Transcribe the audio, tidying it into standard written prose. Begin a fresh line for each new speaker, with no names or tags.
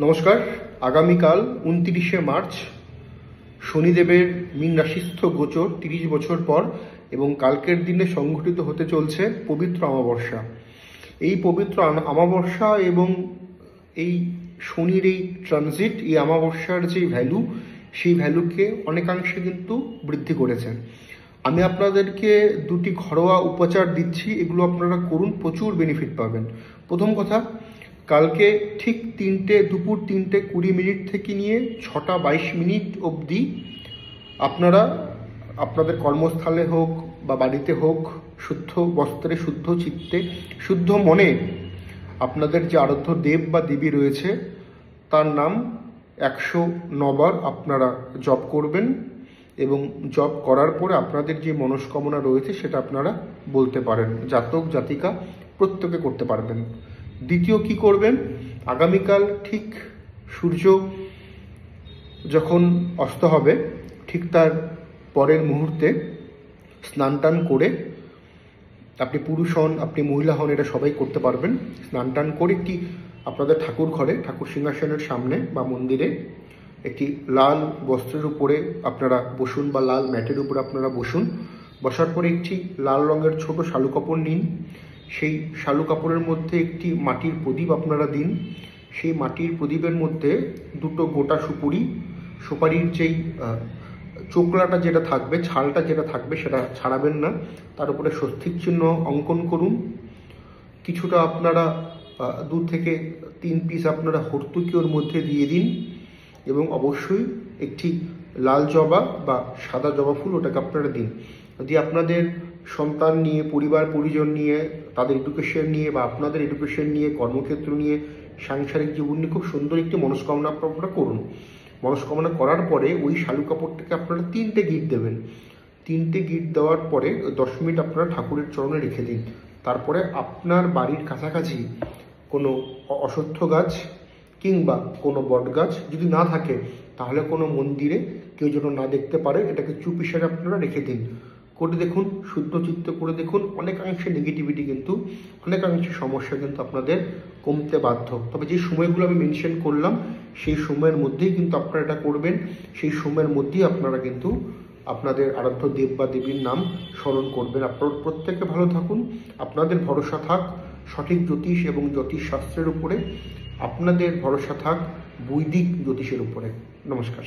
নমস্কার। আগামীকাল 29শে মার্চ শনিদেবের মীন রাশিস্থ গোচর 30 বছর পর এবং কালকের দিনে সংঘটিত হতে চলছে পবিত্র অমাবস্যা। এই পবিত্র অমাবস্যা এবং এই শনির এই ট্রানজিট, এই অমাবস্যার যে ভ্যালু, সেই ভ্যালুকে অনেকাংশে কিন্তু বৃদ্ধি করেছে। আমি আপনাদেরকে দুটি ঘরোয়া উপচার দিচ্ছি, এগুলো আপনারা করুন, প্রচুর বেনিফিট পাবেন। প্রথম কথা, কালকে ঠিক দুপুর 3:20 থেকে নিয়ে 6:22 অবধি আপনারা আপনাদের কর্মস্থলে হোক বা বাড়িতে হোক, শুদ্ধ বস্ত্রে, শুদ্ধ চিত্তে, শুদ্ধ মনে আপনাদের যে আরাধ্য দেব বা দেবী রয়েছে তার নাম 109 বার আপনারা জপ করবেন এবং জপ করার পরে আপনাদের যে মনস্কামনা রয়েছে সেটা আপনারা বলতে পারেন। জাতক জাতিকা প্রত্যেকে করতে পারবেন। দ্বিতীয় কি করবেন, আগামীকাল ঠিক সূর্য যখন অস্ত হবে ঠিক তার পরের মুহূর্তে স্নান টান করে, আপনি পুরুষ হন, আপনি মহিলা হন, এটা সবাই করতে পারবেন। স্নান টান করে একটি আপনাদের ঠাকুর ঘরে, ঠাকুর সিংহাসনের সামনে বা মন্দিরে একটি লাল বস্ত্রের উপরে আপনারা বসুন বা লাল ম্যাটের উপরে আপনারা বসুন। বসার পরে একটি লাল রঙের ছোট শালু কাপড় নিন। সেই শালু কাপড়ের মধ্যে একটি মাটির প্রদীপ আপনারা দিন। সেই মাটির প্রদীপের মধ্যে দুটো গোটা সুপারির যেই চোকলাটা যেটা থাকবে, ছালটা যেটা থাকবে সেটা ছাড়াবেন না। তার উপরে স্বস্তিক চিহ্ন অঙ্কন করুন। কিছুটা আপনারা 2 থেকে 3 পিস আপনারা হর্তুকি ওর মধ্যে দিয়ে দিন এবং অবশ্যই একটি লাল জবা বা সাদা জবা ফুল ওটাকে আপনারা দিন। যদি আপনাদের সন্তান নিয়ে, পরিবার পরিজন নিয়ে, তাদের এডুকেশন নিয়ে বা আপনাদের এডুকেশন নিয়ে, কর্মক্ষেত্র নিয়ে, সাংসারিক জীবন নিয়ে খুব সুন্দর একটি মনস্কামনা আপনারা করুন। মনস্কামনা করার পরে ওই শালু কাপড়টাকে আপনারা 3টে গিট দেবেন। 3টে গিট দেওয়ার পরে 10 মিনিট আপনারা ঠাকুরের চরণে রেখে দিন। তারপরে আপনার বাড়ির কাছাকাছি কোনো অশ্বত্থ গাছ কিংবা কোনো বট গাছ যদি না থাকে, তাহলে কোনো মন্দিরে কেউ যেন না দেখতে পারে, এটাকে চুপ হিসাবে আপনারা রেখে দিন। করে দেখুন, শুদ্ধ চিত্ত করে দেখুন, অনেকাংশে নেগেটিভিটি কিন্তু, অনেকাংশে সমস্যা কিন্তু আপনাদের কমতে বাধ্য। তবে যে সময়গুলো আমি মেনশন করলাম সেই সময়ের মধ্যেই কিন্তু আপনারা এটা করবেন। সেই সময়ের মধ্যেই আপনারা কিন্তু আপনাদের আরাধ্য দেব বা দেবীর নাম স্মরণ করবেন। আপনারা প্রত্যেকে ভালো থাকুন। আপনাদের ভরসা থাক সঠিক জ্যোতিষ এবং জ্যোতিষ শাস্ত্রের উপরে। আপনাদের ভরসা থাক বৈদিক জ্যোতিষের উপরে। নমস্কার।